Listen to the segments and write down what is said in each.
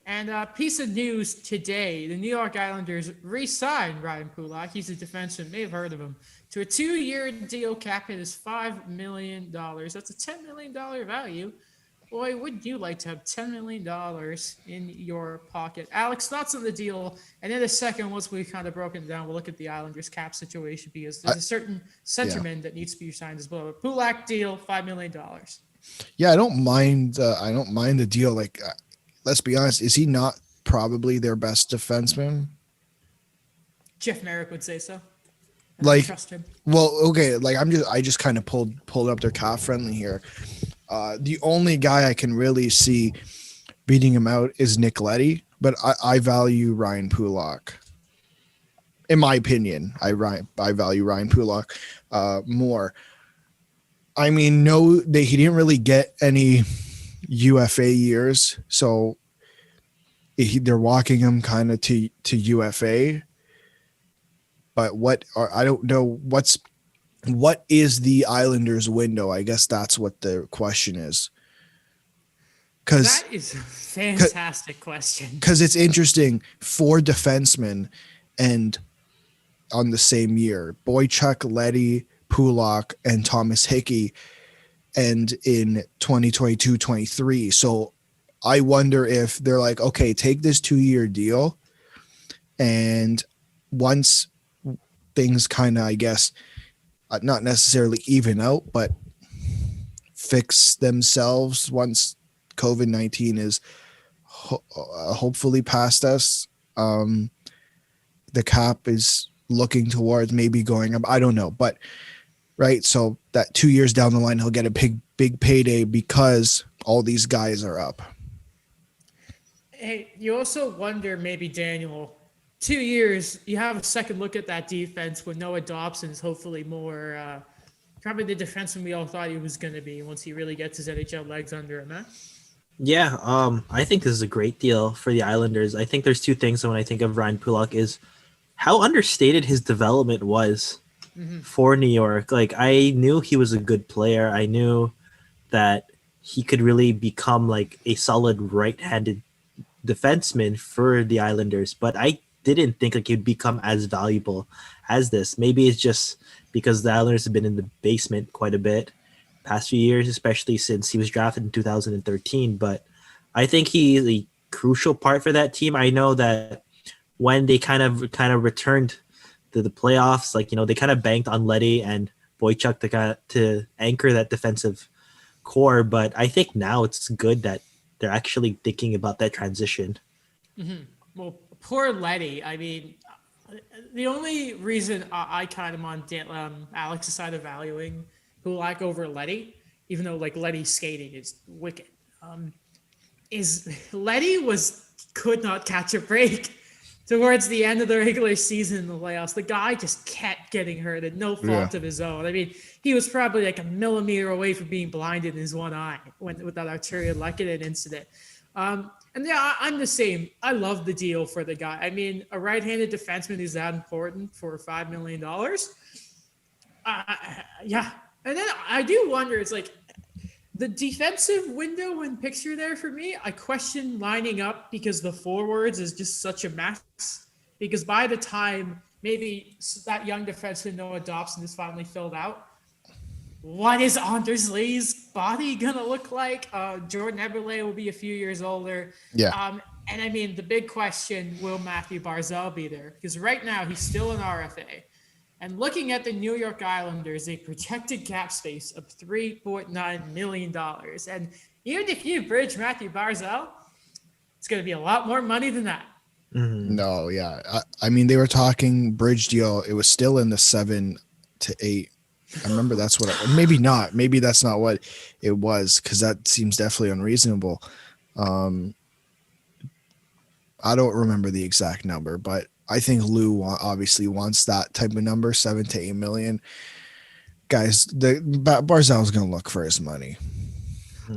And a piece of news today, the New York Islanders re-signed Ryan Pulock. He's a defenseman, may have heard of him, to a 2-year deal. Cap hit is $5 million. That's a $10 million value. Boy, would you like to have $10 million in your pocket? Alex, thoughts on the deal? And in a second, once we've kind of broken it down, we'll look at the Islanders cap situation because I, there's a certain yeah, centerman that needs to be signed as well. Pulock deal, $5 million. yeah. I don't mind. I don't mind the deal. Like, let's be honest. Is he not probably their best defenseman? Jeff Merrick would say so. And I Like, trust him. well, okay. Like, I just kind of pulled up their cap friendly here. The only guy I can really see beating him out is Nick Leddy, but I value Ryan Pulock. In my opinion, I value Ryan Pulock more. I mean, no, he didn't really get any UFA years, so they're walking him kind of to UFA. But I don't know what is the Islanders window? I guess that's what the question is. That is a fantastic question. Because it's interesting for defensemen and on the same year, Boychuk, Leddy, Pulock, and Thomas Hickey, and in 2022-23. So I wonder if they're like, okay, take this 2-year deal, and once things kind of, I guess, not necessarily even out, but fix themselves once COVID-19 is hopefully past us. The cap is looking towards maybe going up. I don't know, but right. So that 2 years down the line, he'll get a big payday because all these guys are up. Hey, you also wonder maybe, Daniel, 2 years, you have a second look at that defense when Noah Dobson's hopefully more probably the defenseman we all thought he was going to be once he really gets his NHL legs under him, huh? Yeah, I think this is a great deal for the Islanders. I think there's two things when I think of Ryan Pulock is how understated his development was for New York. Like, I knew he was a good player. I knew that he could really become like a solid right-handed defenseman for the Islanders, but I didn't think like he'd become as valuable as this. Maybe it's just because the Islanders have been in the basement quite a bit past few years, especially since he was drafted in 2013. But I think he's a crucial part for that team. I know that when they kind of returned to the playoffs, like, they kind of banked on Leddy and Boychuk to anchor that defensive core. But I think now it's good that they're actually thinking about that transition. Mm-hmm. Well, poor Leddy. I mean, the only reason I kind of on Alex's side of valuing Pulock over Leddy, even though like Leddy's skating is wicked, is Leddy could not catch a break towards the end of the regular season in the playoffs. The guy just kept getting hurt at no fault of his own. I mean, he was probably like a millimeter away from being blinded in his one eye with that Arturian Lehkonen incident. And yeah, I'm the same. I love the deal for the guy. I mean, a right-handed defenseman is that important for $5 million. Yeah. And then I do wonder, it's like the defensive window and picture there for me, I question lining up because the forwards is just such a mess. Because by the time maybe that young defenseman Noah Dobson is finally filled out, what is Anders Lee's body gonna look like? Jordan Eberle will be a few years older. Yeah. And I mean, the big question, will Matthew Barzal be there? Because right now he's still an RFA. And looking at the New York Islanders, a projected cap space of $3.9 million. And even if you bridge Matthew Barzal, it's going to be a lot more money than that. Mm-hmm. No, yeah. I mean, they were talking bridge deal. It was still in the 7 to 8. I remember that's what maybe not. Maybe that's not what it was, because that seems definitely unreasonable. I don't remember the exact number, but I think Lou obviously wants that type of number, 7 to 8 million. Guys, the Barzal's going to look for his money.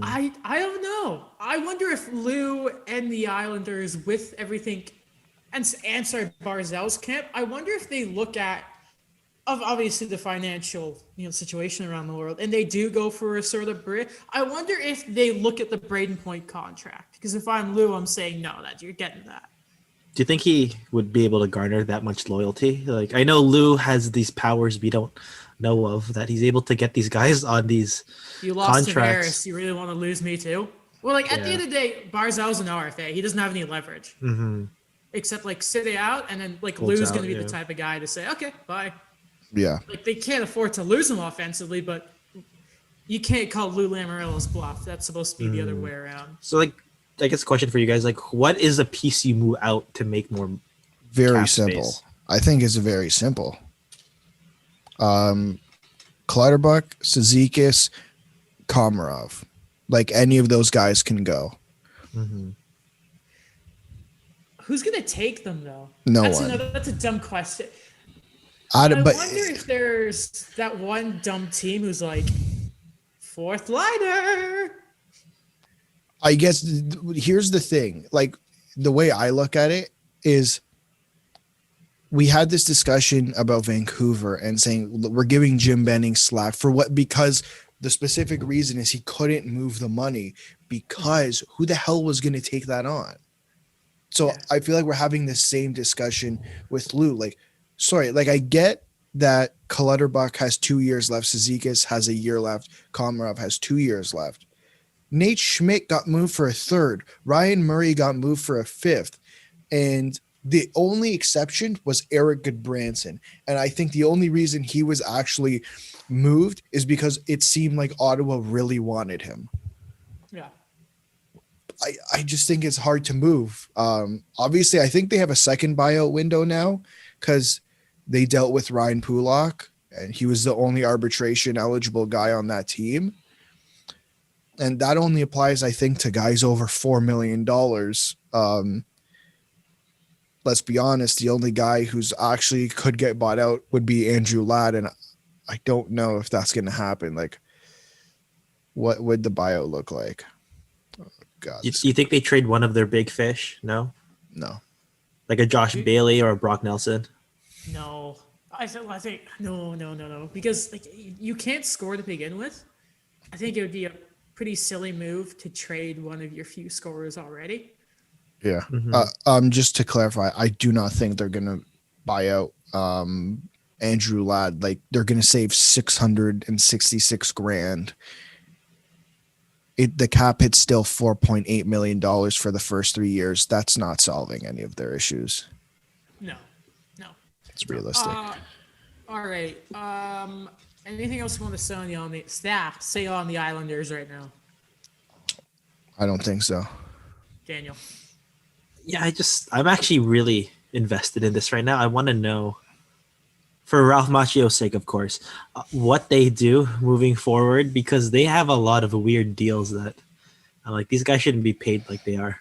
I don't know. I wonder if Lou and the Islanders, with everything, and sorry, Barzal's camp, I wonder if they look at, of obviously the financial situation around the world, and they do go for a sort of bridge. I wonder if they look at the Braden Point contract, because if I'm Lou, I'm saying no, that you're getting that. Do you think he would be able to garner that much loyalty? Like, I know Lou has these powers we don't know of, that he's able to get these guys on these You lost to contracts. Harris. You really want to lose me too? Well, like at the Yeah. end of the day, Barzal's an RFA. He doesn't have any leverage except like sit it out, and then like Holds Lou's going out, to be yeah. the type of guy to say, okay, bye. Yeah. Like they can't afford to lose him offensively, but you can't call Lou Lamoriello's bluff. That's supposed to be the other way around. So, like, I guess a question for you guys, like, what is a piece you move out to make more Very cap simple. space? I think it's very simple. Clutterbuck, Sezikis, Komarov. Like any of those guys can go. Who's going to take them though? No that's one. That's a dumb question. But I wonder if there's that one dumb team who's like fourth liner. I guess here's the thing. Like the way I look at it is we had this discussion about Vancouver and saying we're giving Jim Benning slack for what, because the specific reason is he couldn't move the money, because who the hell was going to take that on? So Yeah. I feel like we're having the same discussion with Lou. Like, sorry, like I get that Clutterbuck has 2 years left. Sezikis has a year left. Komarov has 2 years left. Nate Schmidt got moved for a third. Ryan Murray got moved for a fifth. And the only exception was Eric Goodbranson. And I think the only reason he was actually moved is because it seemed like Ottawa really wanted him. Yeah. I just think it's hard to move. Obviously, I think they have a second buyout window now because they dealt with Ryan Pulock, and he was the only arbitration eligible guy on that team. And that only applies, I think, to guys over $4 million. Let's be honest, the only guy who's actually could get bought out would be Andrew Ladd, and I don't know if that's going to happen. Like, what would the buyout look like? Oh, God, You think they trade one of their big fish? No? no. Like a Josh Bailey or a Brock Nelson? No. I think no. Because like you can't score to begin with. I think it would be a pretty silly move to trade one of your few scorers already. Yeah. Just to clarify, I do not think they're going to buy out Andrew Ladd. Like they're going to save $666,000. The cap hit's still $4.8 million for the first 3 years. That's not solving any of their issues. No. It's realistic. All right. Anything else you want to say on the staff? Say on the Islanders right now, I don't think so. Daniel. Yeah, I'm actually really invested in this right now. I want to know, for Ralph Macchio's sake, of course, what they do moving forward, because they have a lot of weird deals that I'm like, these guys shouldn't be paid like they are.